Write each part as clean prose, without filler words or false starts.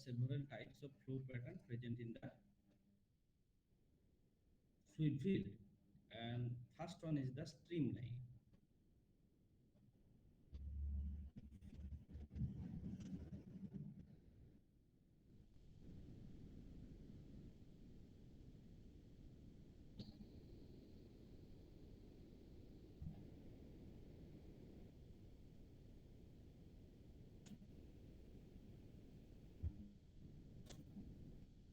several types of flow pattern present in the fluid field, and first one is the streamline.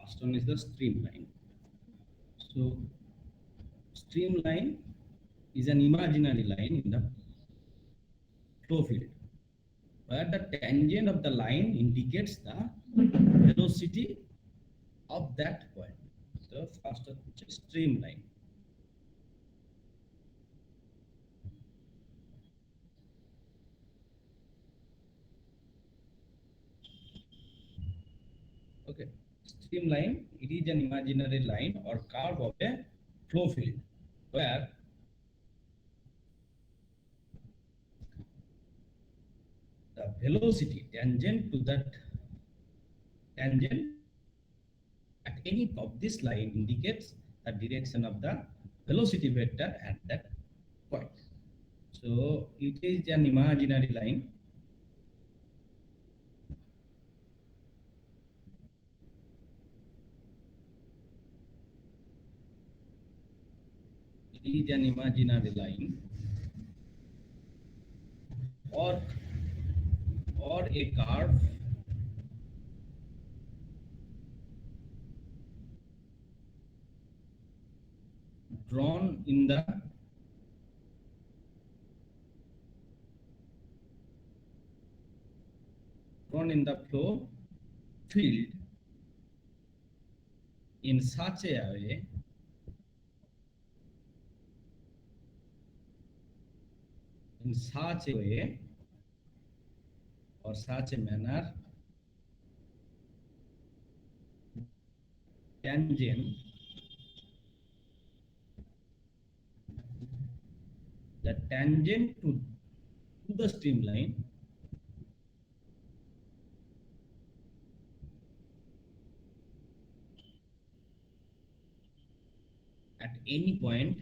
First one is the streamline. So streamline is an imaginary line in the flow field, where the tangent of the line indicates the velocity of that point. So first streamline. Okay, streamline, it is an imaginary line or curve of a flow field where the velocity tangent to that tangent at any of this line indicates the direction of the velocity vector at that point. So it is an imaginary line. It is an imaginary line or a curve drawn in the flow field in such a way or such a manner tangent to the streamline at any point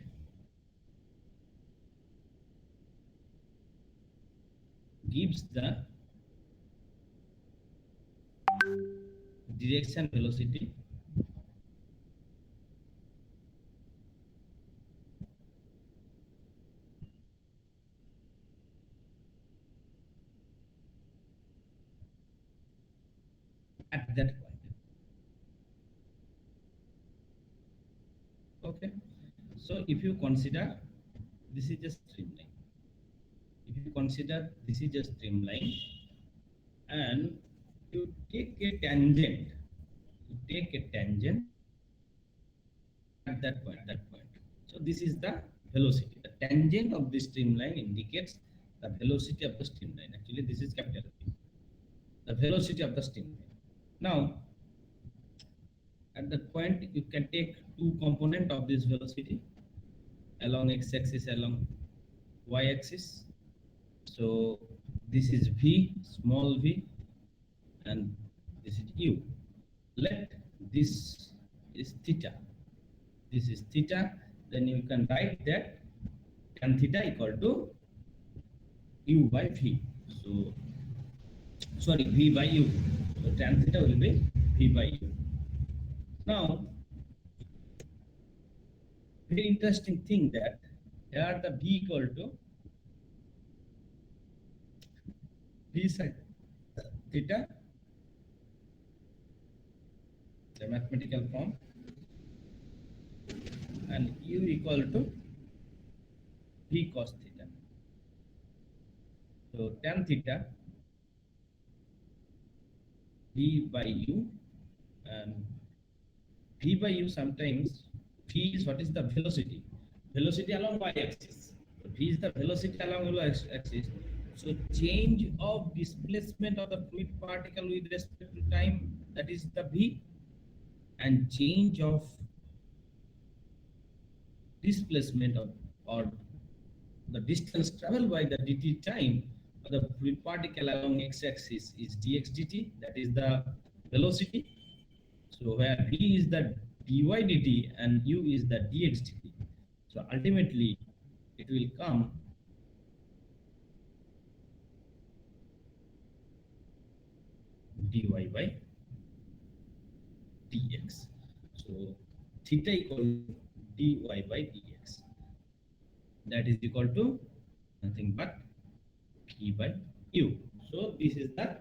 gives the direction velocity at that point. Okay, so if you consider this is a streamline, and you take a tangent at that point. So this is the velocity. The tangent of the streamline indicates the velocity of the streamline. Actually, this is capital P. The velocity of the streamline. Now, at that point, you can take two components of this velocity along x-axis, along y-axis. So this is v, small v, and this is u. Let this is theta. This is theta. Then you can write that tan theta equal to u by v. So sorry, v by u. So tan theta will be v by u. Now, very interesting thing that here the v equal to v sine theta, the mathematical form, and u equal to v cos theta. So tan theta v by u, and v by u sometimes v is what is the velocity along y-axis. So v is the velocity along y-axis. So change of displacement of the fluid particle with respect to time, that is the v, and change of displacement of or the distance traveled by the dt time of the fluid particle along x-axis is dx dt. That is the velocity. So where v is the dy dt and u is the dx dt. So ultimately it will come dy by dx. So theta equal to dy by dx. That is equal to nothing but v by u. So this is the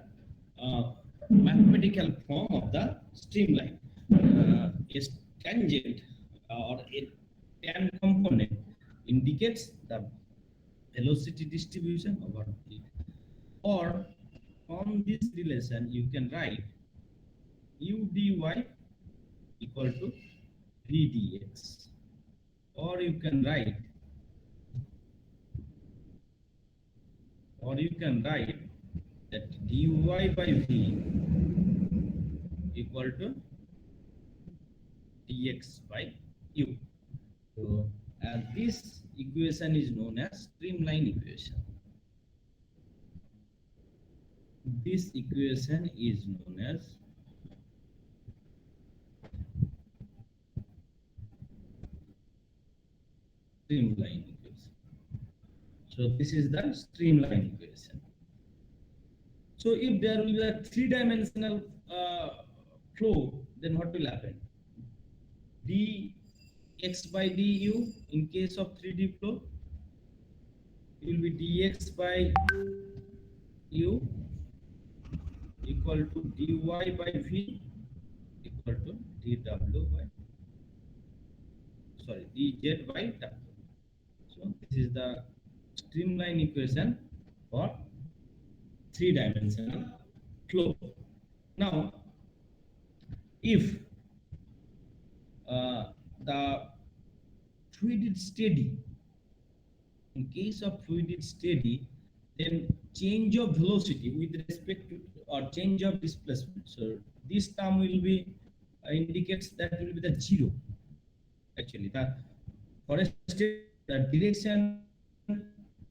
mathematical form of the streamline. A tangent or a tan component indicates the velocity distribution over it. Or from this relation, you can write u dy equal to v dx, or you can write, that dy by v equal to dx by u. So, this equation is known as streamline equation. This equation is known as streamline equation. So this is the streamline equation. So if there will be a three-dimensional flow, then what will happen? dx by du in case of 3D flow, it will be dx by u equal to dy by v equal to dw by, sorry, dz by w. So this is the streamline equation for three-dimensional flow. Now, if the fluid is steady, in case of fluid is steady, then change of velocity with respect to, or change of displacement. So this term will be indicates that will be the zero. Actually, the for a steady, the direction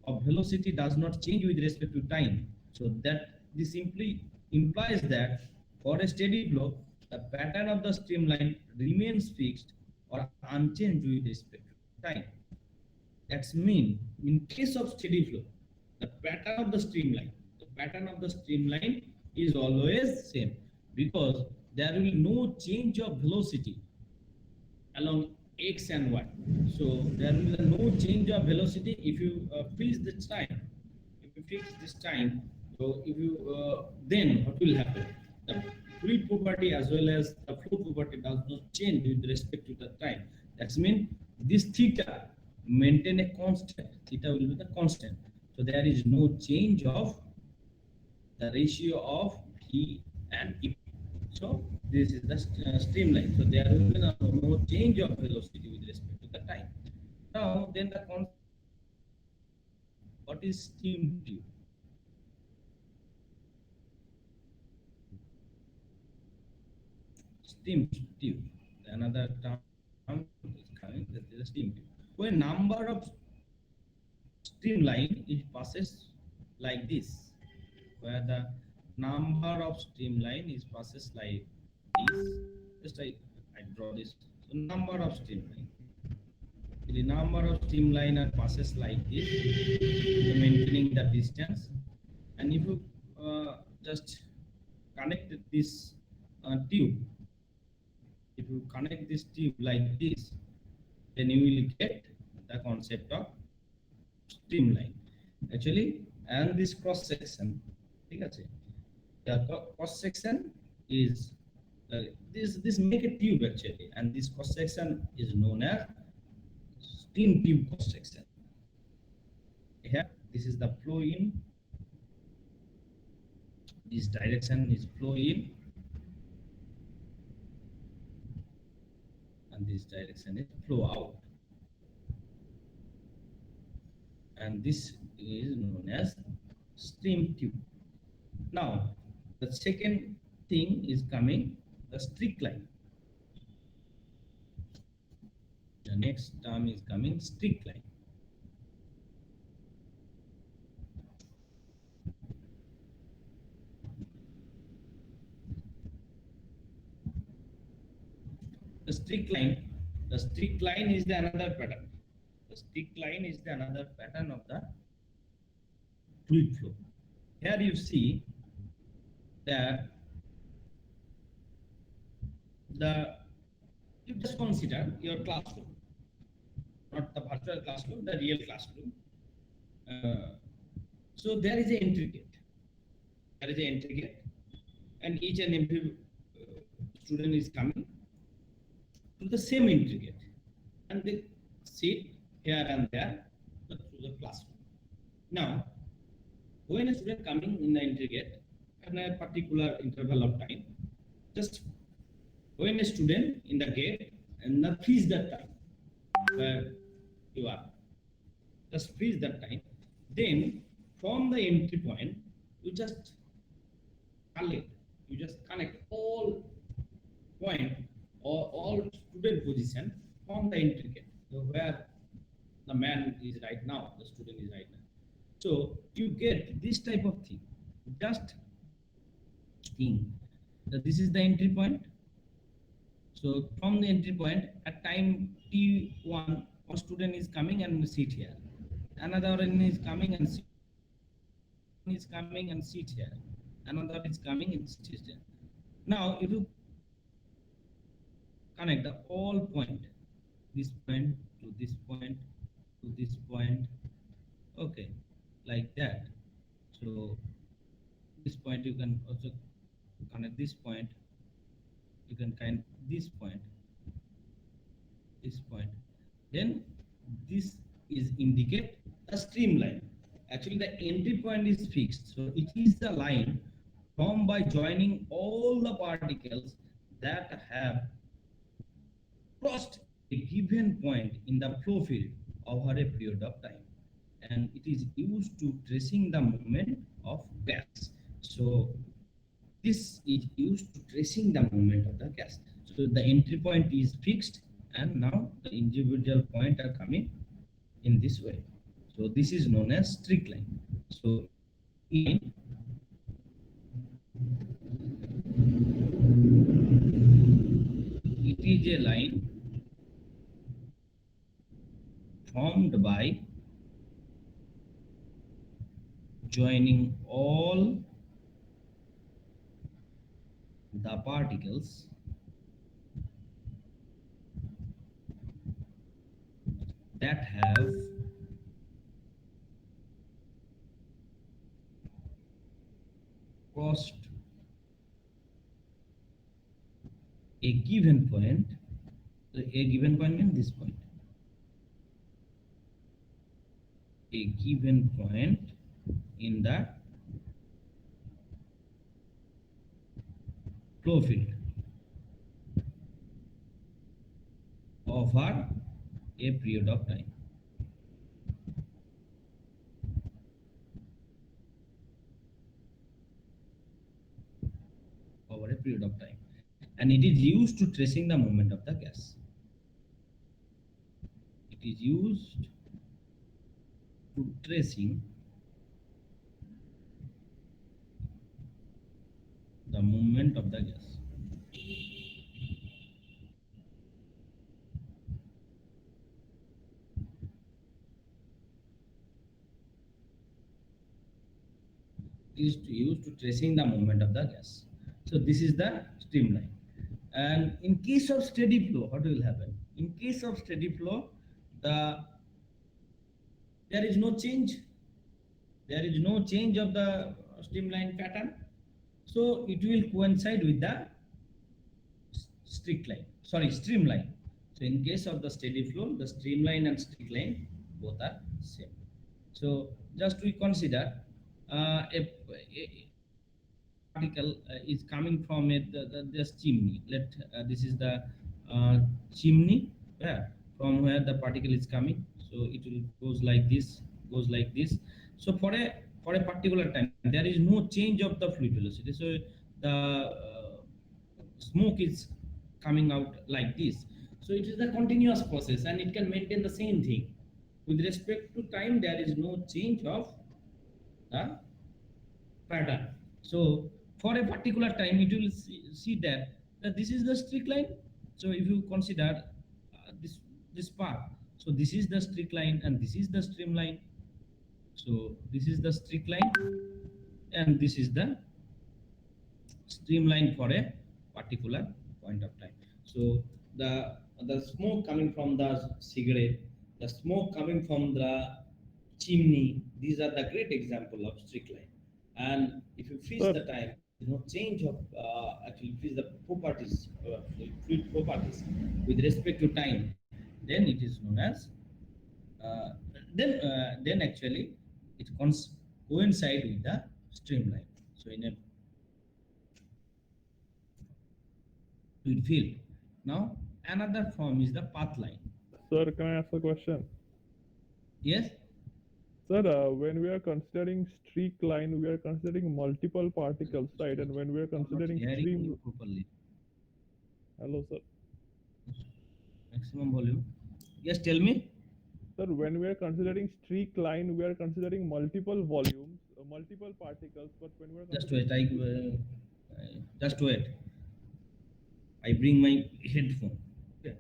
of velocity does not change with respect to time. So that this simply implies that for a steady flow, the pattern of the streamline remains fixed or unchanged with respect to time. That's mean in case of steady flow, the pattern of the streamline is always same, because there will be no change of velocity along x and y. So there will be no change of velocity if you fix this time. If you fix this time, so if you then what will happen? The fluid property as well as the flow property does not change with respect to the time. That's mean this theta maintain a constant. Theta will be the constant. So there is no change of the ratio of v and u. So this is the streamline. So there will be no change of velocity with respect to the time. Now then the what is steam tube? Steam tube. Another term is coming, that is a steam tube. When number of streamline is passes like this, where the number of streamline is passes like this. Just I draw this. So number of streamline. The number of streamline are passes like this, maintaining the distance. And if you just connect this tube, if you connect this tube like this, then you will get the concept of streamline. Actually, and this cross section, the cross section is this make a tube actually, and this cross section is known as steam tube cross section. Here, this is the flow in. This direction is flow in, and this direction is flow out. And this is known as steam tube. Now, the second thing is coming, the streak line. The next term is coming, streak line. The strict line, the strict line is the another pattern. The strict line is the another pattern of the fluid flow. Here you see that the you just consider your classroom, not the virtual classroom, the real classroom. So there is an entry gate. There is an entry gate, and each and every student is coming to the same entry gate, and they sit here and there through the classroom. Now, when a student coming in the entry gate at a particular interval of time, just when a student in the gate and not freeze that time where you are, just freeze that time. Then from the entry point, you just connect all point or all student position from the entry gate, so where the man is right now, the student is right now. So you get this type of thing. Just think that this is the entry point. So from the entry point, at time T1, one student is coming and sit here. Another one is coming and sit here. Another is coming and sit here. Now, if you connect the all point, this point to this point to this point, okay, like that. So this point you can also connect this point. You can connect this point. Then this is indicate a streamline. Actually, the entry point is fixed, so it is the line formed by joining all the particles that have crossed a given point in the flow field over a period of time, and it is used to tracing the movement of gas. So this is used to tracing the movement of the gas. So the entry point is fixed, and now the individual points are coming in this way. So this is known as strict line. So it is a line formed by joining all the particles that have crossed a given point. So a given point means this point. A given point in the flow field over a period of time. Over a period of time, and it is used to tracing the movement of the gas. It is used to tracing the movement of the gas. Is used to tracing the movement of the gas. So this is the streamline. And in case of steady flow, what will happen? In case of steady flow, there is no change. There is no change of the streamline pattern. So it will coincide with the streamline. So in case of the steady flow, the streamline and strict line both are same. So just we consider a particle is coming from this chimney. This is the chimney from where the particle is coming. So it will goes like this. So for a particular time, there is no change of the fluid velocity. So the smoke is coming out like this. So it is a continuous process, and it can maintain the same thing with respect to time. There is no change of the pattern. So for a particular time, it will see that this is the strict line. So if you consider this part, so this is the streak line and this is the streamline. So this is the streak line and this is the streamline for a particular point of time. So the smoke coming from the cigarette, the smoke coming from the chimney, these are the great example of streak line. And if you freeze the time, change of actually freeze the properties, the fluid properties with respect to time, then it is known as uh, then actually it coincide with the streamline. So in a fluid field. Now another form is the path line. Sir, can I ask a question? Yes. Sir, when we are considering streak line, we are considering multiple particles, right? And when we are considering Hearing stream, you properly. hello, sir. Maximum volume. Yes, tell me. Sir, when we are considering streak line, we are considering multiple volumes, multiple particles. But when we are Just wait. Just wait. I bring my headphone. Okay.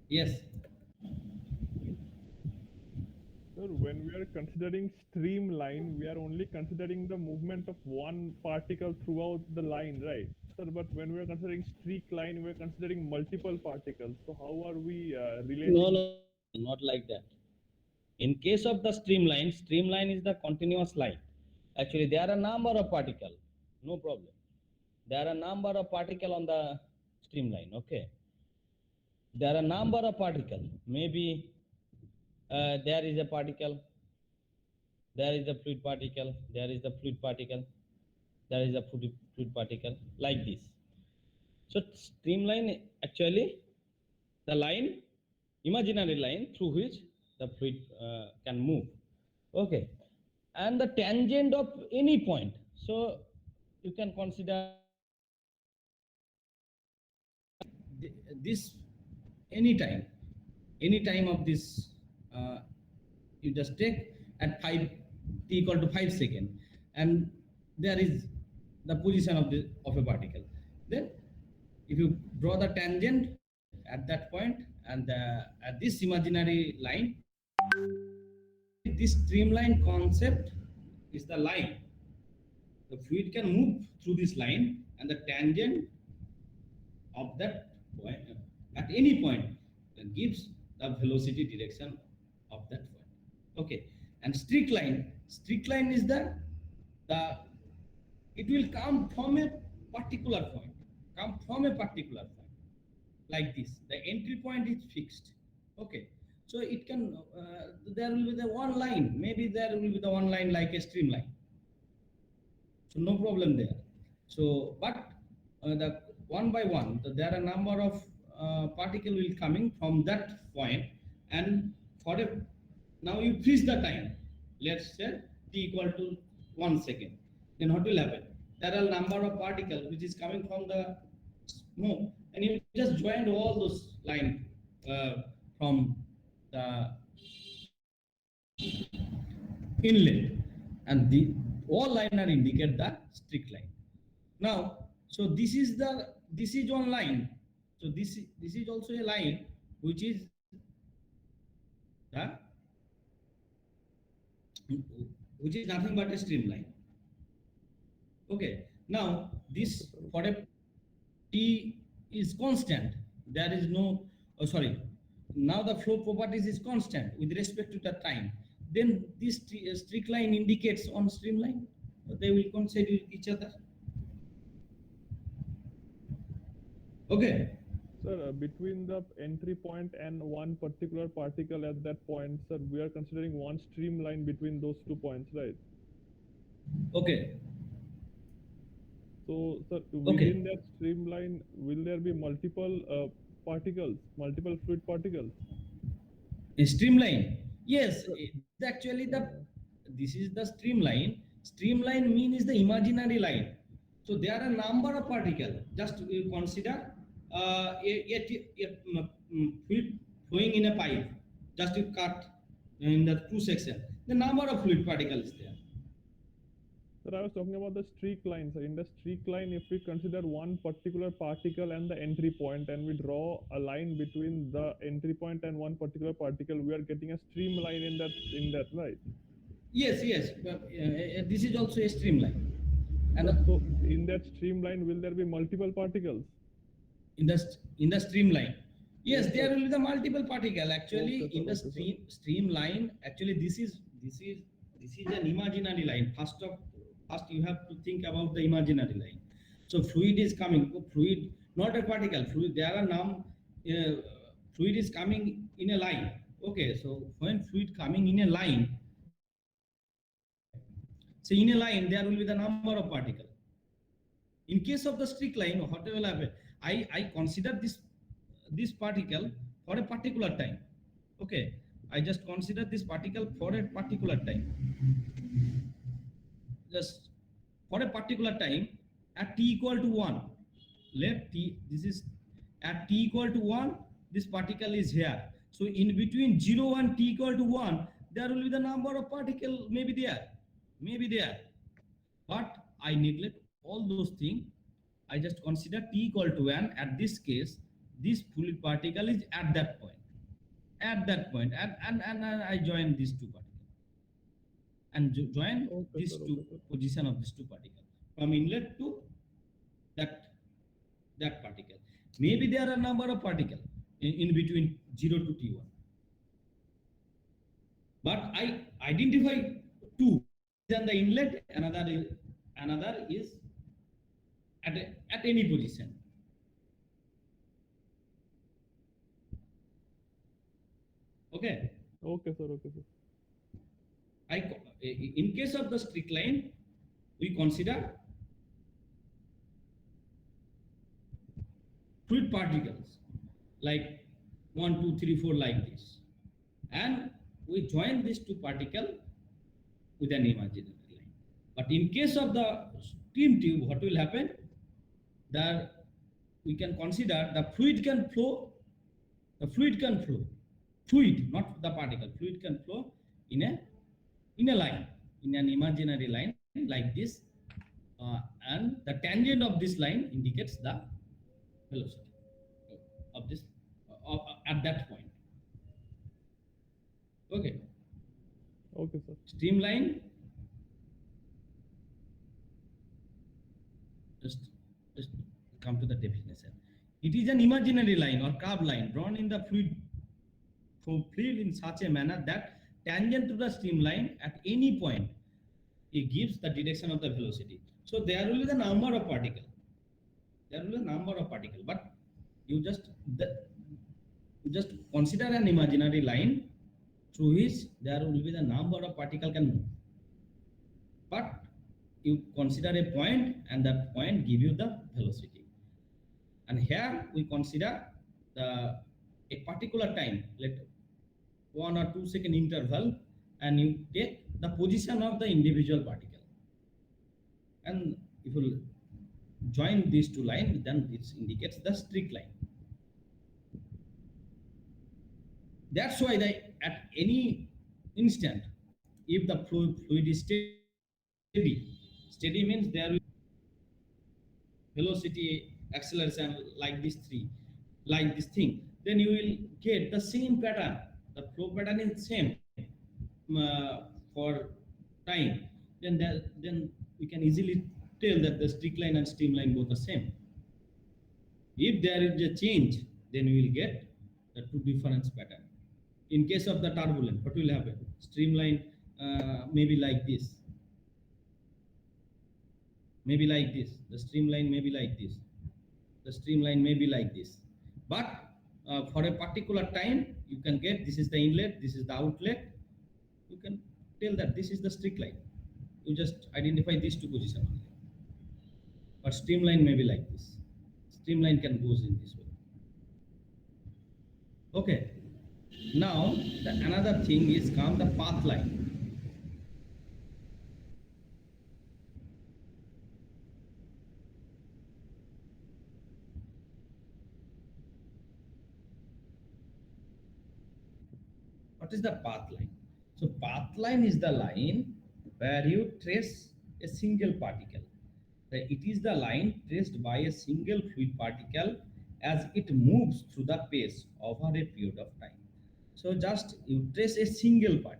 Yes. Sir, when we are considering streamline, we are only considering the movement of one particle throughout the line, right? Sir, but when we are considering streak line, we are considering multiple particles. So how are we relating? No, not like that. In case of the streamline is the continuous line. Actually, there are a number of particles. No problem. There are a number of particles on the streamline. Okay. There are a number of particles. Maybe there is a particle, there is a fluid particle, there is a fluid particle, there is a fluid particle, like this. So streamline actually the line, imaginary line through which the fluid can move. Okay, and the tangent of any point. So you can consider this any time of this. You just take at 5 t equal to 5 seconds, and there is the position of a particle. Then if you draw the tangent at that point and at this imaginary line, this streamline concept is the line. The fluid can move through this line, and the tangent of that point at any point gives the velocity direction of that point. Okay, and streak line is the it will come from a particular point, like this. The entry point is fixed. Okay, so it can there will be the one line, maybe there will be the one line like a streamline, so no problem there. So but the one by one, there are a number of particle will coming from that point, and for a now you freeze the time, let's say t equal to 1 second. Then what will happen? There are a number of particles which is coming from the smoke, and you just join all those lines from the inlet, and the all line are indicate the streak line. Now, so this is one line. So this is also a line which is the which is nothing but a streamline. Okay, now this for a t is constant. There is no now the flow properties is constant with respect to the time. then this streak line indicates on streamline. They will coincide with each other. Okay. Sir, between the entry point and one particular particle at that point, sir, we are considering one streamline between those 2 points, right? Okay. So, sir, Okay. within that streamline, will there be multiple particles, multiple fluid particles? A streamline. Yes, actually this is the streamline. Streamline mean is the imaginary line. So there are a number of particles. Just you consider fluid flowing in a pipe. Just you cut in the two section. The number of fluid particles is there. Sir, I was talking about the streak line. So in the streak line, if we consider one particular particle and the entry point, and we draw a line between the entry point and one particular particle, we are getting a streamline in that, right? Yes, yes. This is also a streamline. And so in that streamline, will there be multiple particles? In the streamline, yes, there will be the multiple particle. Actually, in the streamline, actually this is an imaginary line. First you have to think about the imaginary line. So fluid is coming. Fluid, not a particle. Fluid. There are fluid is coming in a line. Okay, so when fluid coming in a line, so in a line there will be the number of particles. In case of the streak line, what will happen? I consider this particle for a particular time. Okay, I just consider this particle for a particular time. Just for a particular time at t equal to 1. Let t, this is at t equal to 1, this particle is here. So in between 0 and t equal to 1, there will be the number of particles maybe there. But I neglect all those things. I just consider t equal to 1. At this case, this fluid particle is at that point. And I join these two particles. And join these two position of these two particles from inlet to that particle. Maybe there are a number of particles in between 0 to T1. But I identify two. Then the inlet, another is at any position. Okay. Okay, sir. In case of the streak line, we consider fluid particles like 1, 2, 3, 4 like this, and we join these two particles with an imaginary line. But in case of the steam tube, what will happen? That we can consider the fluid can flow. The fluid can flow. Fluid, not the particle. Fluid can flow in a line, in an imaginary line like this, and the tangent of this line indicates the velocity of this at that point. Okay. Okay, sir. Streamline. Just come to the definition. It is an imaginary line or curved line drawn in the fluid in such a manner that tangent to the streamline at any point, it gives the direction of the velocity. So there will be the number of particles. But you just consider an imaginary line through which there will be the number of particles can move. But you consider a point, and that point give you the velocity. And here we consider a particular time, let 1 or 2 second interval, and you take the position of the individual particle. And if you join these two lines, then it indicates the streak line. That's why at any instant, if the fluid is steady means there will be velocity, acceleration like this thing, then you will get the same pattern. The flow pattern is same for time. Then we can easily tell that the streak line and streamline both are same. If there is a change, then we will get the two different pattern. In case of the turbulence, what will happen? Streamline maybe like this, maybe like this. The streamline may be like this. The streamline may be like this. But for a particular time, you can get this is the inlet, this is the outlet. You can tell that this is the streak line. You just identify these two positions only. But streamline may be like this. Streamline can goes in this way. Okay. Now the another thing is come the path line. What is the path line? So path line is the line where you trace a single particle. It is the line traced by a single fluid particle as it moves through the space over a period of time. So just you trace a single particle.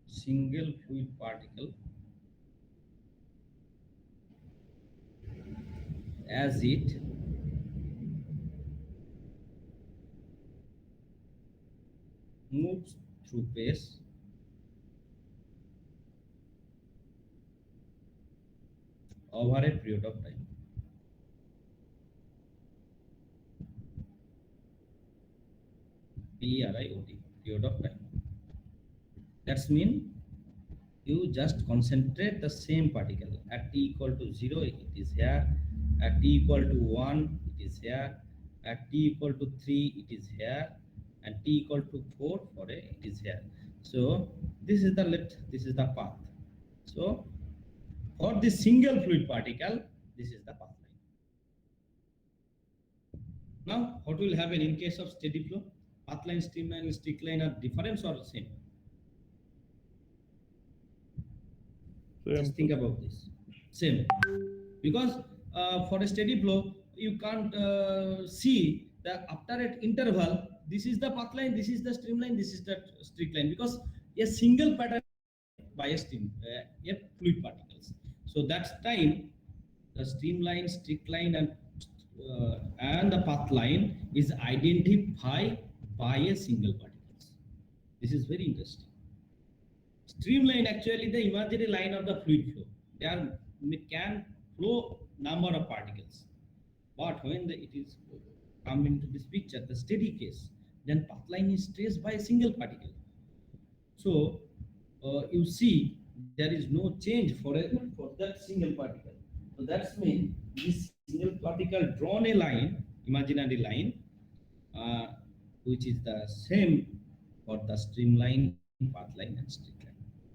Single fluid particle as it moves through space over a period of time. Period, period of time. That's mean you just concentrate the same particle at t equal to 0 it is here, at t equal to 1 it is here, at t equal to 3 it is here, and t equal to 4 for a it is here. So this is the left, this is the path. So for this single fluid particle, this is the path line. Now what will happen in case of steady flow? Path line, streamline, streak line are different or same? Just think about this. Same. Because for a steady flow, you can't see that after an interval, this is the path line, this is the streamline, this is the streak line. Because a single pattern by a stream, a fluid particles. So that's time the streamline, streak line, and the path line is identified by a single particles. This is very interesting. Streamline actually the imaginary line of the fluid flow. There can flow number of particles, but when it is come into this picture, the steady case, then path line is traced by a single particle. So you see there is no change for that single particle. So that's mean this single particle drawn a line, imaginary line, which is the same for the streamline, path line, and streak line.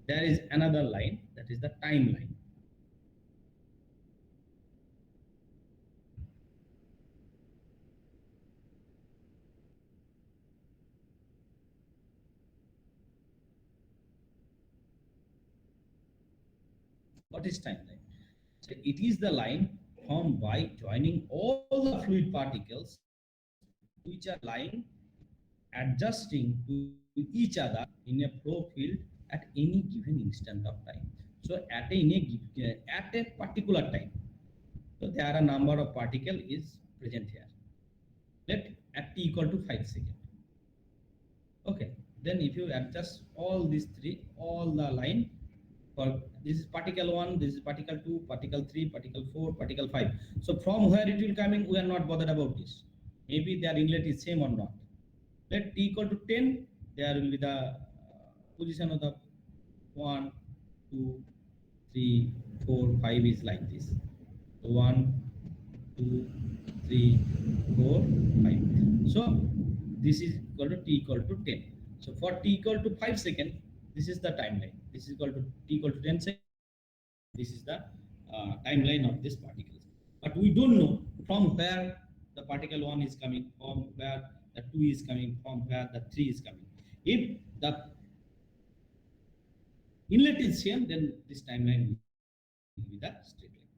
There is another line, that is the timeline. What is timeline? So it is the line formed by joining all the fluid particles which are lying adjusting to each other in a flow field at any given instant of time. So at a particular time, so there are a number of particle is present here. Let at t equal to 5 seconds. Okay, then if you adjust all these three, all the line for this is particle 1, this is particle 2, particle 3, particle 4, particle 5. So from where it will coming, we are not bothered about this. Maybe their inlet is same or not. Let t equal to 10, there will be the position of the 1, 2, 3, 4, 5 is like this. 1, 2, 3, 4, 5. So this is equal to t equal to 10. So for t equal to 5 seconds, this is the timeline. This is equal to t equal to 10 seconds. This is the timeline of this particle. But we don't know from where the particle 1 is coming, from where the 2 is coming, from where the 3 is coming. If the inlet is same, then this timeline will be the straight line.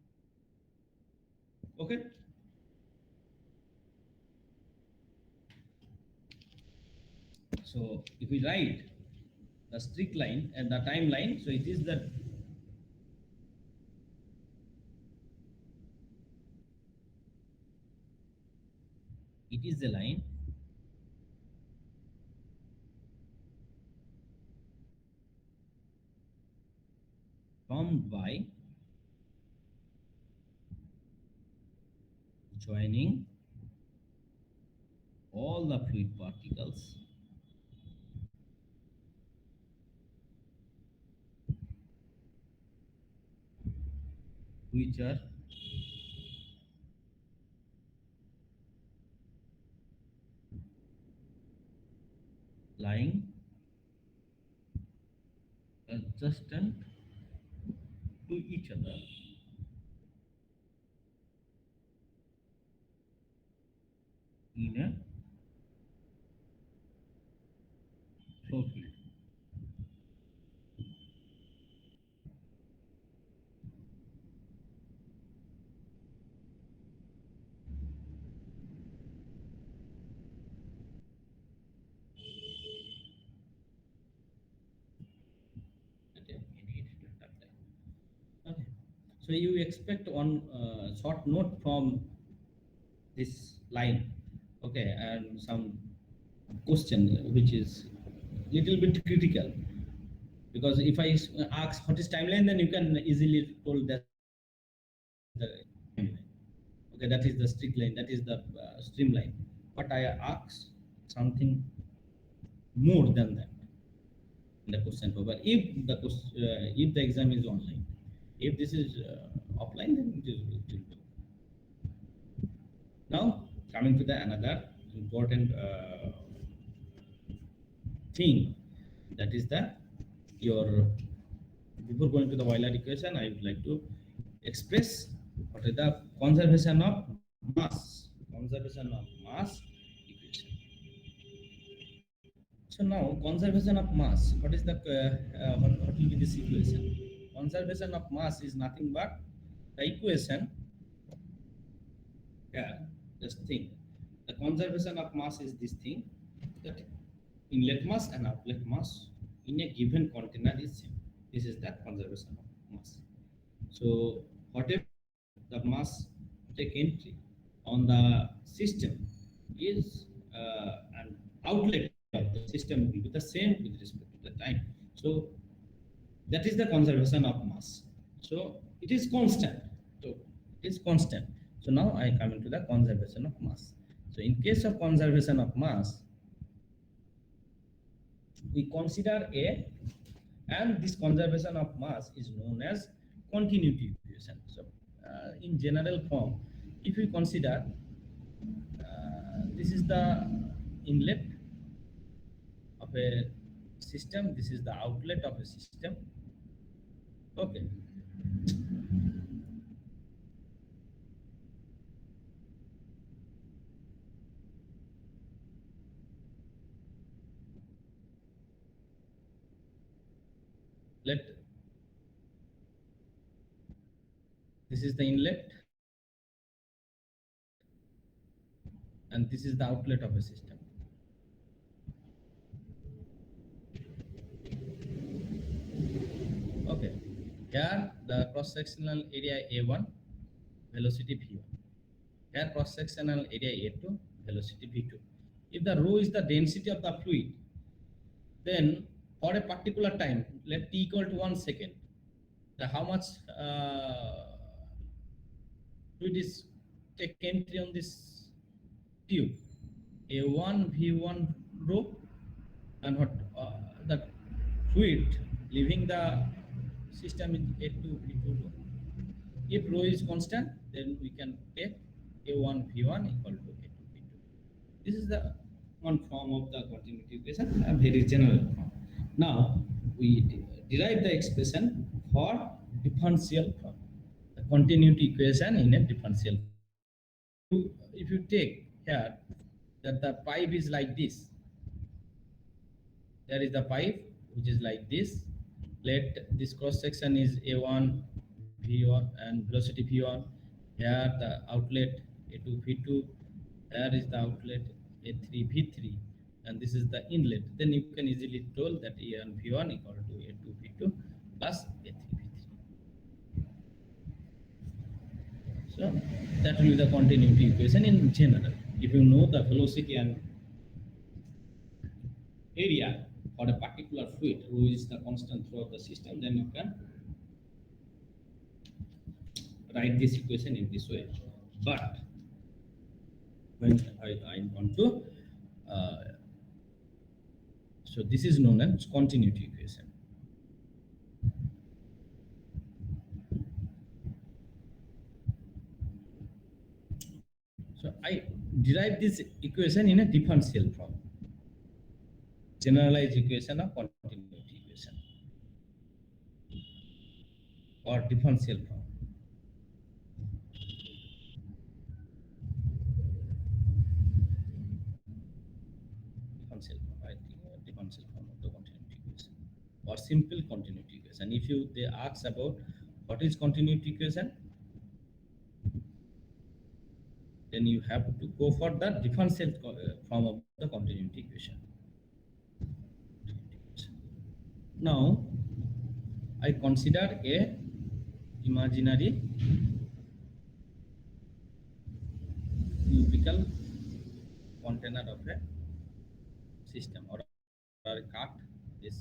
Okay. So if we write the strict line and the timeline, so it is the line formed by joining all the fluid particles which are lying adjacent to each other in a flow field. Okay. So you expect on short note from this line, okay, and some question which is little bit critical, because if I ask what is timeline, then you can easily told that the timeline. Okay, that is the strict line, that is the streamline. But I ask something more than that in the question paper. If the exam is online, if this is offline, then it will be. Now coming to the another important thing, that is the your, before going to the Euler equation, I would like to express what is the conservation of mass equation. So now conservation of mass, what is the what will be this equation? Conservation of mass is nothing but the equation. Yeah, just think. The conservation of mass is this thing, that inlet mass and outlet mass in a given container is same. This is the conservation of mass. So whatever the mass take entry on the system is an outlet of the system will be the same with respect to the time. So that is the conservation of mass. So it is constant. So it is constant. So now I come into the conservation of mass. So in case of conservation of mass, we consider A, and this conservation of mass is known as continuity equation. So in general form, if we consider this is the inlet of a system, this is the outlet of a system. Okay. This is the inlet and this is the outlet of a system. Okay, here the cross-sectional area A1, velocity V1. Here cross-sectional area A2, velocity V2. If the rho is the density of the fluid, then for a particular time, let t equal to 1 second, the how much fluid is take entry on this tube? A1 V1 rho, and what the fluid leaving the system is A2 V2 rho. If rho is constant, then we can take A1 V1 equal to A2 V2. This is the one form of the continuity equation, a very general form. Now we derive the expression for differential form, the continuity equation in a differential form. If you take here that the pipe is like this, there is the pipe which is like this. Let this cross section is A1 V1 and velocity V1. Here the outlet A2 V2. Here is the outlet A3 V3. and this is the inlet, then you can easily tell that A1 V1 equal to A2 V2 plus A3 V3. So that will be the continuity equation in general. If you know the velocity and area for a particular fluid who is the constant throughout the system, then you can write this equation in this way. But when I want to so this is known as continuity equation. So I derive this equation in a differential form, generalized equation of continuity equation, or differential form. Differential form, I think, differential form of the continuity equation, or simple continuity equation. If you they ask about what is continuity equation, then you have to go for the differential form of the continuity equation. Now, I consider a imaginary cubical container of a system, or I cut this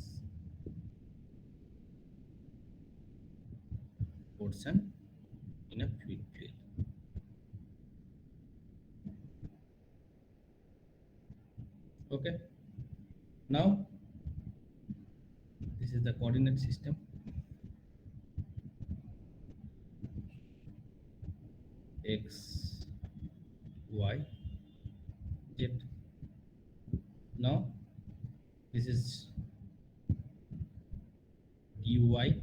portion in a fluid field. Okay. Now, this is the coordinate system. X, Y, Z. Now, this is dy,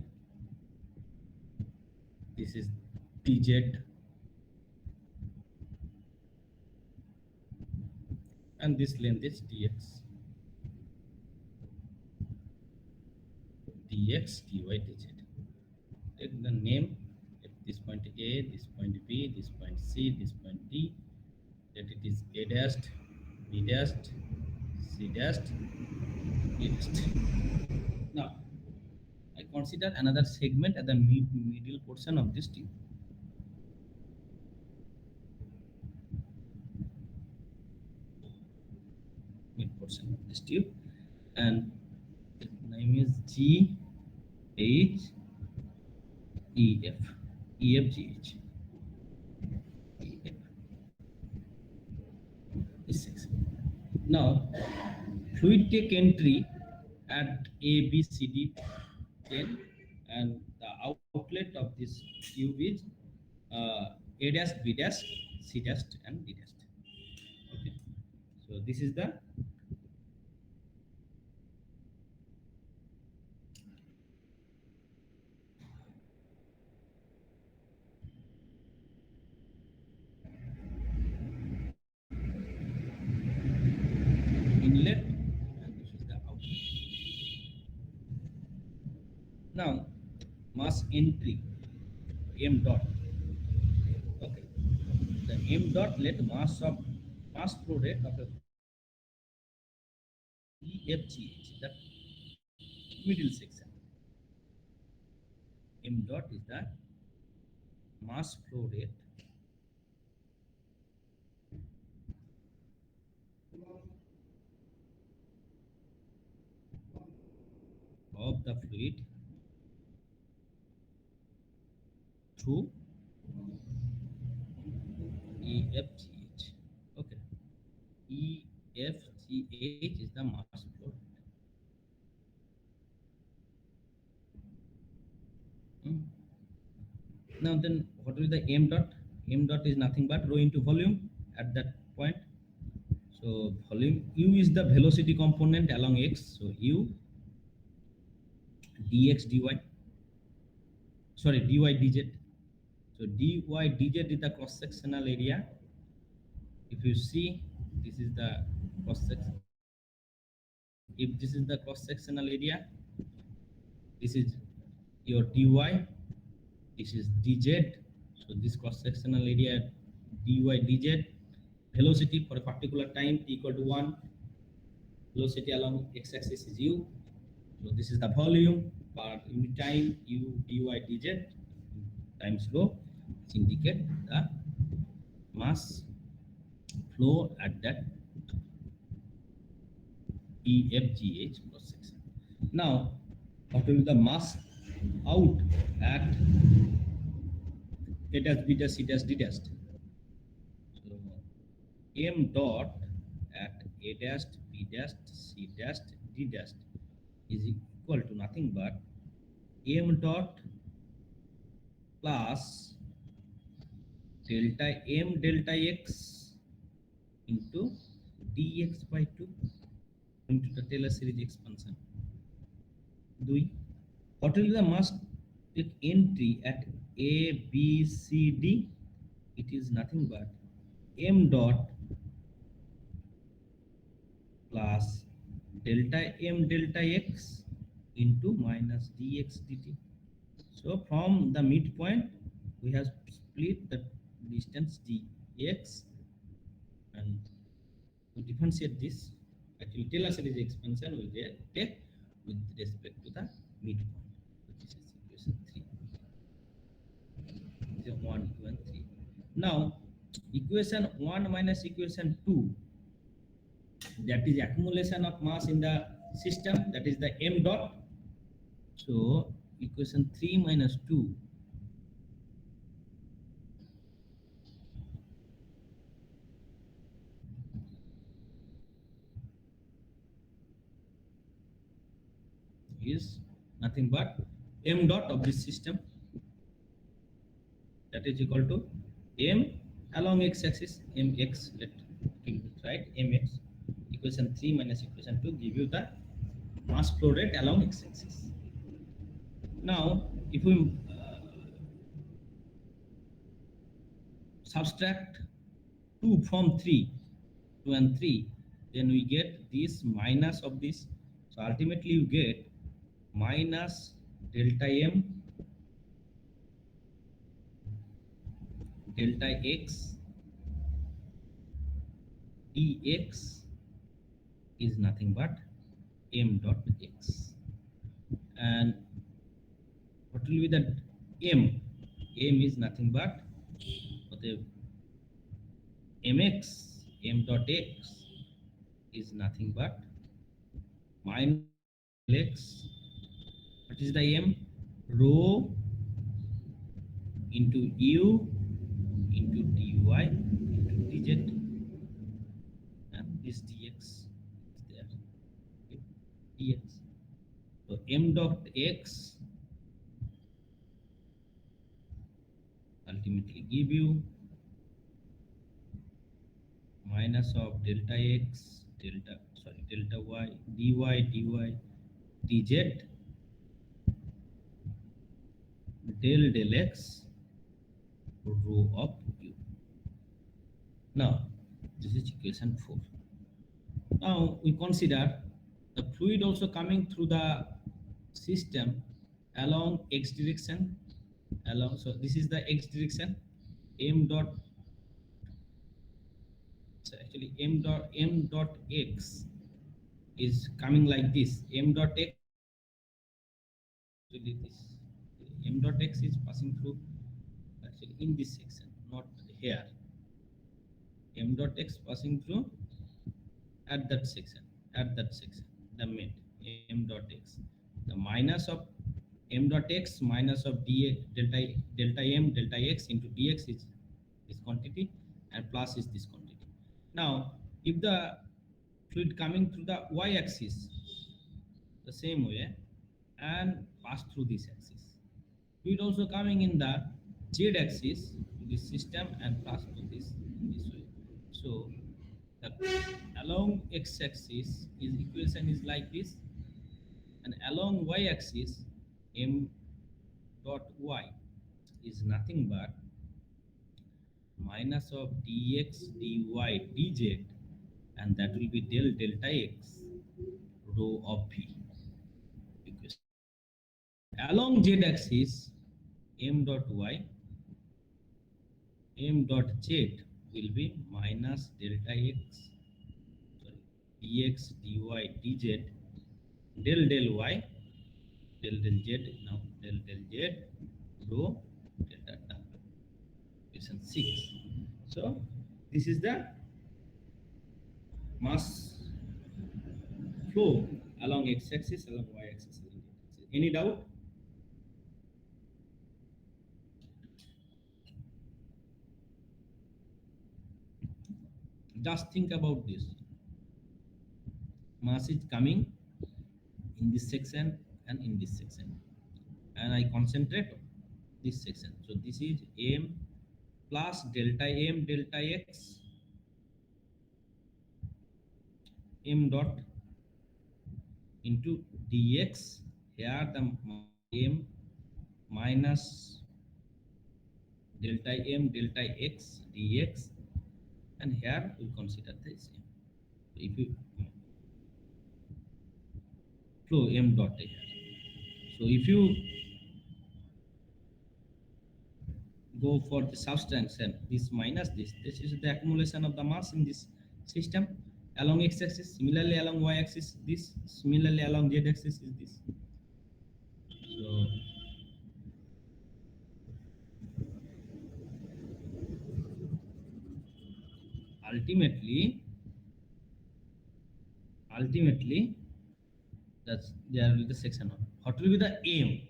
this is dz, and this length is dx, dy, dz. Take the name at this point A, this point B, this point C, this point D, that it is A dashed, B dashed, C dashed, D dashed. Now, I consider another segment at the middle portion of this tube. Mid portion of this tube, and its name is G, H, E, F, E, F, G, H. E, F. This section. Now, fluid take entry at A, B, C, D plane, and the outlet of this tube is A dash, B dash, C dash, and D dash. Okay. So this is the inlet, and this is the outlet. Now, mass entry, m dot. Okay, the m dot let mass flow rate of a EFGH, the middle section. M dot is the mass flow rate of the fluid through EFGH. Okay, EFGH is the mass flow rate. Now then, what is the m dot? M dot is nothing but rho into volume at that point. So volume u is the velocity component along x. So u dx dy. Sorry, dy dz. So dy dz is the cross sectional area. If you see, this is the cross section. If this is the cross sectional area, this is your dy. This is dz. So this cross sectional area dy dz, velocity for a particular time t equal to 1, velocity along x-axis is u. So this is the volume per unit time u dy dz times rho, which indicate the mass flow at that EFGH cross section. Now, what will be the mass out at A dash B dash C dash D dash? So m dot at A dash B dash C dash D dash is equal to nothing but m dot plus delta m delta x into dx by 2 into the Taylor series expansion. What will be the mass entry at A, B, C, D? It is nothing but m dot plus delta m delta x into minus dx dt. So from the midpoint, we have split the distance dx, and to differentiate this, actually Taylor series expansion will take with respect to the midpoint, which is equation 3. 1, 2, and 3. Now, equation 1 minus equation 2, that is accumulation of mass in the system, that is the m dot. So, equation 3 minus 2 is nothing but m dot of this system, that is equal to m along x-axis, mx, right, mx. Equation 3 minus equation 2 give you the mass flow rate along x-axis. Now, if we subtract 2 from 3, 2 and 3, then we get this minus of this. So ultimately you get minus delta m delta x dx is nothing but m dot x. And what will be the m? M is nothing but the mx, m dot x is nothing but minus x. What is the m? Rho into u into dy into dz, and this dx is there. Okay. Dx. So m dot x ultimately give you minus of delta x delta y dy dz del x rho of u. Now this is equation 4. Now we consider the fluid also coming through the system along x direction, so this is the x direction, m dot, so actually m dot x is coming like this. M dot x, actually this m dot x is passing through actually in this section, not here. M dot x passing through at that section, the mid m dot x. The minus of m dot x minus of delta m delta x into dx is this quantity, and plus is this quantity. Now, if the fluid coming through the y-axis the same way and pass through this axis, fluid also coming in the z-axis to this system and pass through this in this way. So the along x-axis is equation is like this, and along y-axis m dot y is nothing but minus of dx dy dz, and that will be del delta x rho of v. Along z-axis m dot y, m dot z will be minus delta x, sorry, dx dy dz del del y del del z, now del del z rho delta w, equation 6. So this is the mass flow along x-axis, along y-axis, along z-axis. Any doubt? Just think about this. Mass is coming in this section and in this section, and I concentrate on this section. So this is m plus delta m delta x m dot into dx. Here the m minus delta m delta x dx, and here we consider this m. If you flow m dot here, so if you go for the subtraction, this minus this is the accumulation of the mass in this system along x-axis. Similarly along y-axis, this. Similarly along z-axis is this. So ultimately that's there will be the section of what will be the m.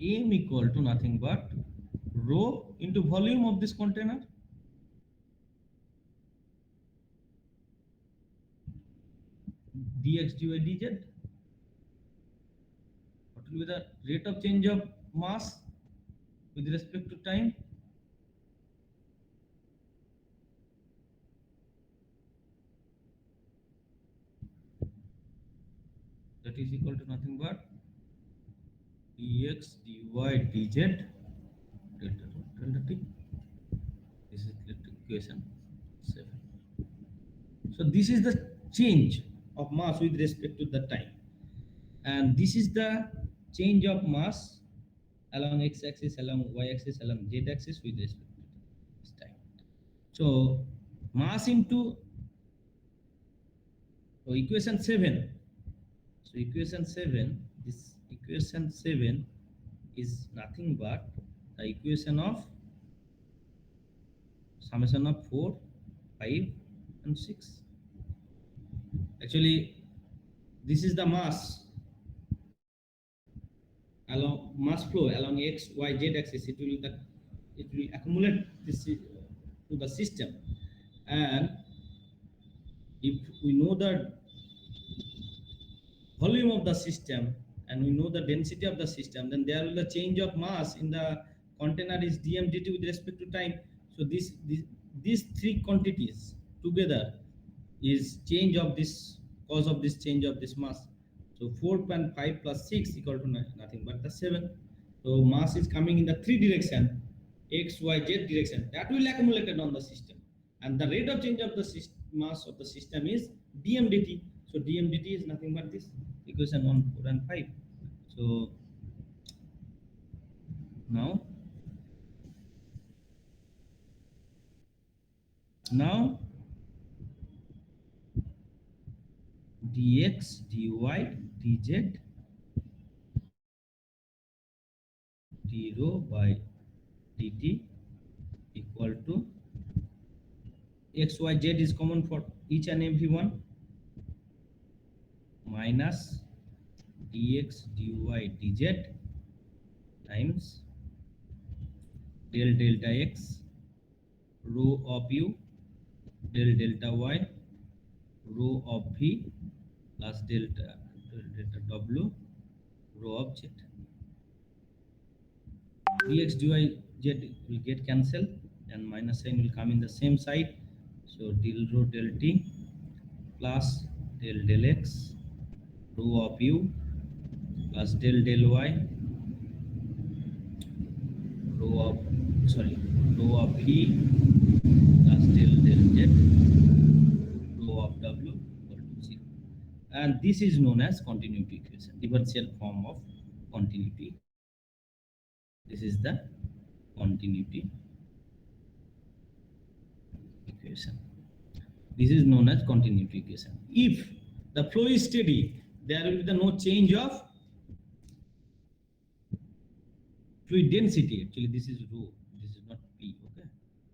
M equal to nothing but rho into volume of this container. Dx dy dz. What will be the rate of change of mass with respect to time? That is equal to nothing but dx dy dz delta t. This is equation 7. So this is the change of mass with respect to the time, and this is the change of mass along x-axis, along y-axis, along z-axis with respect to this time. So mass into equation 7. So equation 7, this equation 7 is nothing but the equation of summation of 4, 5 and 6. Actually this is the mass along mass flow along x, y, z axis. It will accumulate this to the system, and if we know the volume of the system and we know the density of the system, then there will be a change of mass in the container is dm dt with respect to time. So these three quantities together is change of this, cause of this change of this mass. So 4.5 plus 6 equal to nothing but the 7. So mass is coming in the three direction, x, y, z direction, that will accumulated on the system, and the rate of change of the mass of the system is dm dt. So dm dt is nothing but this equation 1, 4 and 5. So now dx dy dz d rho by dt equal to x, y, z is common for each and every one, minus dx dy dz times del delta x rho of u del delta y rho of v plus delta w rho of z. Dx dy z will get cancelled and minus sign will come in the same side. So del rho del t plus del x rho of u plus del y rho of v plus del z rho of w equal to 0. And this is known as continuity equation, differential form of continuity. This is the continuity equation. equation. This is known as continuity equation. If the flow is steady, there will be no change of fluid density. Actually, this is rho. This is not P. Okay,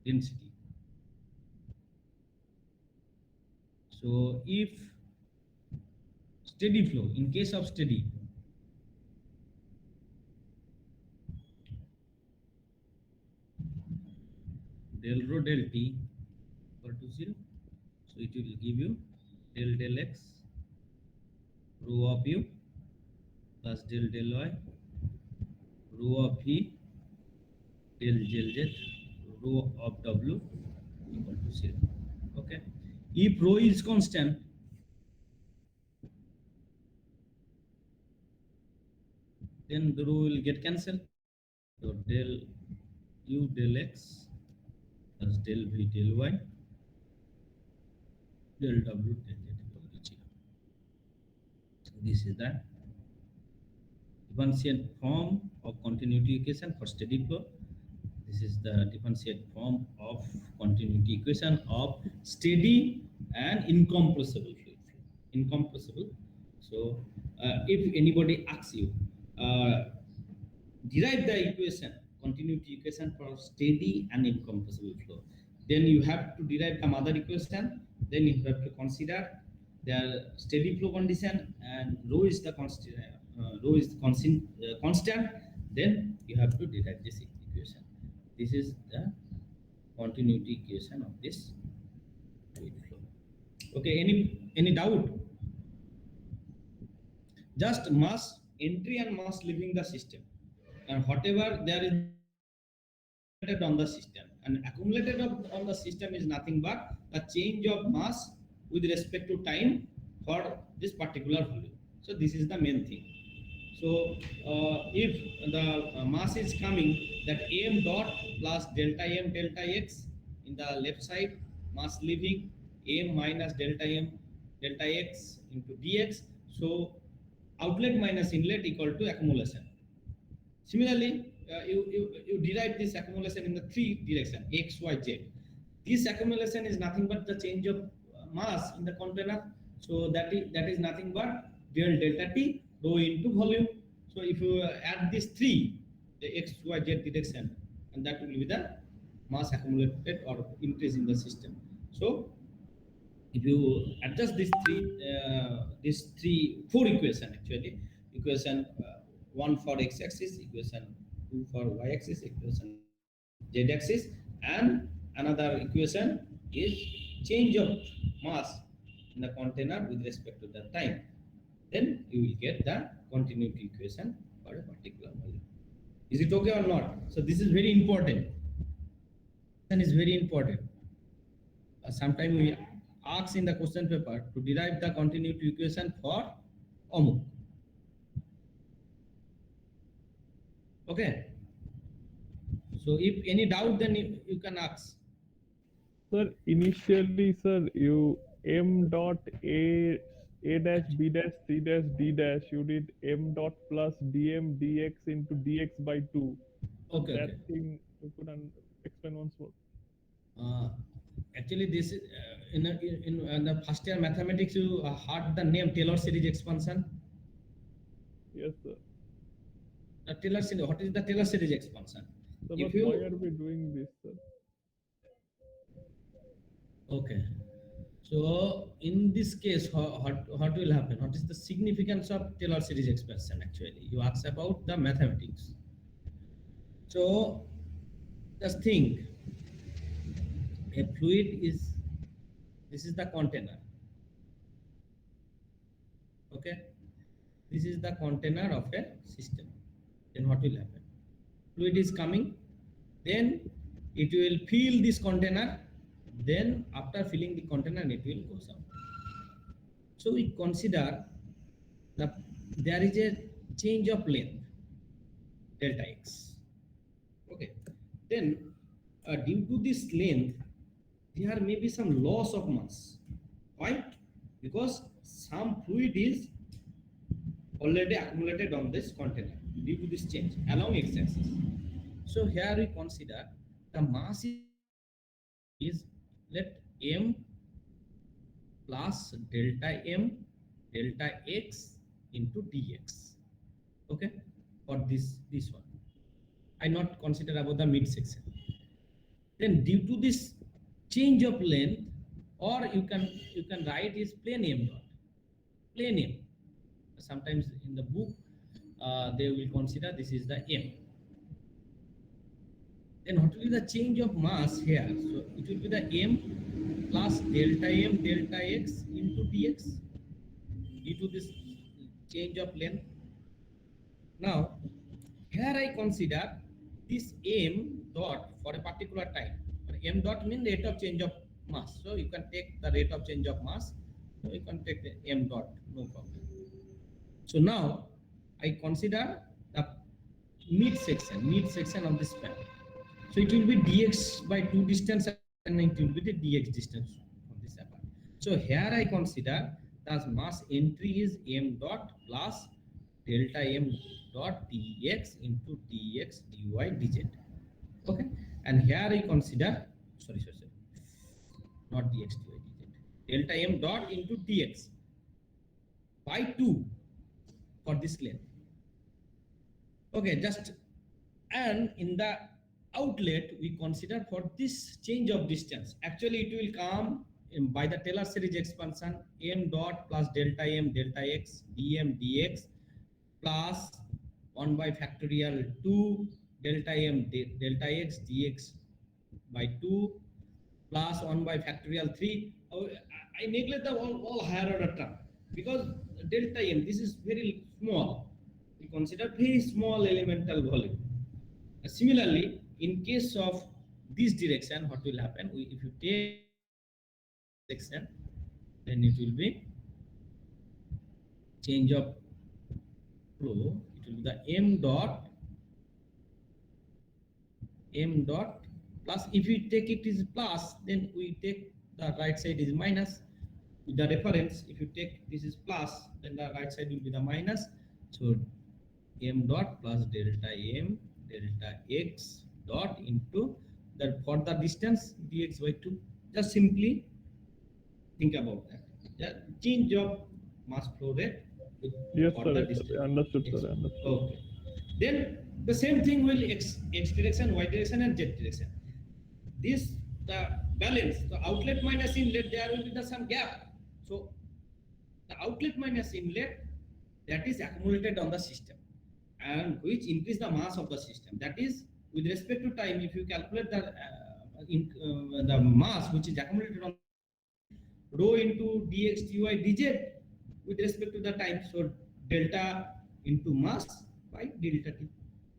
density. So if steady flow, in case of steady, del rho del T equal to 0. So it will give you del x rho of u plus del y rho of v del z rho of w equal to 0. Okay. If rho is constant, then the rho will get cancelled. So del u del x plus del v del y del w del z equal to 0. So this is the differential form of continuity equation for steady flow. This is the differential form of continuity equation of steady and incompressible fluid flow. Incompressible. So if anybody asks you, derive the equation, continuity equation for steady and incompressible flow, then you have to derive some other equation. Then you have to consider the steady flow condition, and rho is the constant. Constant. Then you have to derive this equation. This is the continuity equation of this fluid flow. Okay. Any doubt? Just mass entry and mass leaving the system, and whatever there is on the system, and accumulated on the system is nothing but the change of mass with respect to time for this particular volume. So this is the main thing. So if the mass is coming, that m dot plus delta m delta x in the left side, mass leaving m minus delta m delta x into dx. So outlet minus inlet equal to accumulation. Similarly, you derive this accumulation in the three direction, x, y, z. This accumulation is nothing but the change of mass in the container. So that is nothing but del delta t rho into volume. So if you add these three, the x, y, z direction, and that will be the mass accumulated or increase in the system. So if you adjust these four equation, actually equation 1 for x-axis, equation 2 for y-axis, equation z-axis, and another equation is change of mass in the container with respect to the time. Then you will get the continuity equation for a particular volume. Is it okay or not? So this is very important. And is very important. Sometimes we ask in the question paper to derive the continuity equation for OMU. Okay. So if any doubt, then you can ask. Sir, initially, sir, you m dot a dash b dash c dash d dash, you did m dot plus dm dx into dx by 2. Okay. That thing you could explain once more. Actually, this is in the first year mathematics, you heard the name Taylor series expansion. Yes, sir. The Taylor series. What is the Taylor series expansion? So, but why are we doing this, sir? Okay. So in this case, what will happen? What is the significance of Taylor series expansion? Actually, you ask about the mathematics. So just think, a fluid is, this is the container. Okay, this is the container of a system. Then what will happen? Fluid is coming, then it will fill this container. Then after filling the container, it will go out. So we consider there is a change of length, delta x. Okay. Then due to this length, there may be some loss of mass. Why? Because some fluid is already accumulated on this container due to this change along x-axis. So here we consider the mass is let m plus delta m delta x into dx. Okay, for this one, I not consider about the midsection. Then due to this change of length, or you can write is plane m dot, plane m. Sometimes in the book they will consider this is the m. Then what will be the change of mass here? So it will be the m plus delta m delta x into dx due to this change of length. Now here I consider this m dot for a particular time. M dot means rate of change of mass. So you can take the rate of change of mass. So you can take the m dot, no problem. So now I consider the midsection of this span. So it will be dx by 2 distance and it will be the dx distance of this apart. So here I consider the mass entry is m dot plus delta m dot dx into dx dy dz. Okay, and here I consider sorry, not dx dy dz, delta m dot into dx by 2 for this length. Okay, just and in the outlet we consider for this change of distance. Actually, it will come by the Taylor series expansion m dot plus delta m delta x dm dx plus 1 by factorial 2 delta m delta x dx by 2 plus 1 by factorial 3. I neglect the all higher order term because delta m, this is very small. We consider very small elemental volume. Similarly, in case of this direction, what will happen? If you take section, then it will be change of flow. It will be the m dot plus. If we take it is plus, then we take the right side is minus. With the reference, if you take this is plus, then the right side will be the minus. So m dot plus delta m delta x dot into that for the distance dx by 2. Just simply think about that. The change of mass flow rate Yes, for sir. the Yes, distance. sir. Understood, sir. Understood. Okay. Then the same thing will x direction, y direction, and z direction. This the balance, the outlet minus inlet, there will be the some gap. So the outlet minus inlet, that is accumulated on the system, and which increase the mass of the system. That is with respect to time. If you calculate the mass which is accumulated on rho into dx dy dz with respect to the time, so delta into mass by delta t,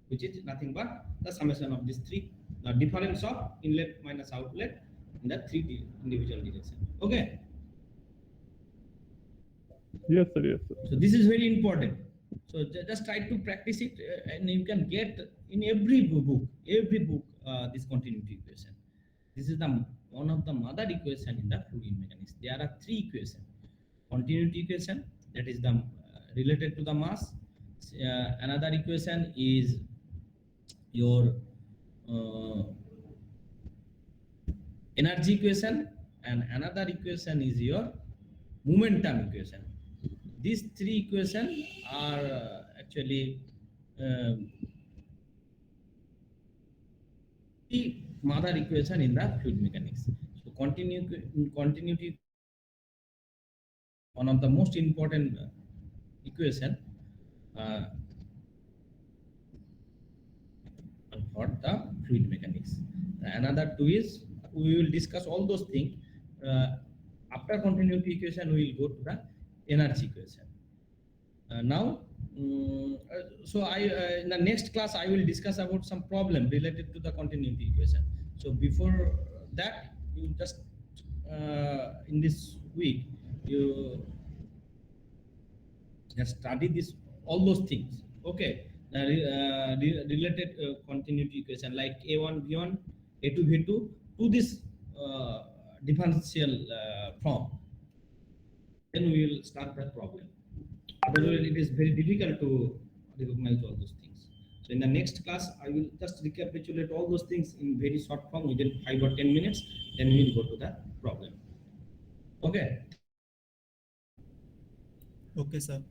which is nothing but the summation of these three, the difference of inlet minus outlet in the three individual directions. Okay. Yes, sir. Yes, sir. So this is very important. So just try to practice it, and you can get in every book this continuity equation. This is the one of the mother equation in the fluid mechanics. There are three equations. Continuity equation, that is the related to the mass. Another equation is your energy equation, and another equation is your momentum equation. These three equations are actually the mother equation in the fluid mechanics. So continuity, one of the most important equation for the fluid mechanics. Another two is we will discuss all those things. After continuity equation, we will go to the energy equation. Now, so in the next class I will discuss about some problem related to the continuity equation. So before that, you just in this week you just study this all those things. Okay, related continuity equation like a1 v1 a2 v2 to this differential form. Then we will start that problem. Otherwise, it is very difficult to recognize all those things. So in the next class, I will just recapitulate all those things in very short form within 5 or 10 minutes. Then we will go to the problem. Okay. Okay, sir.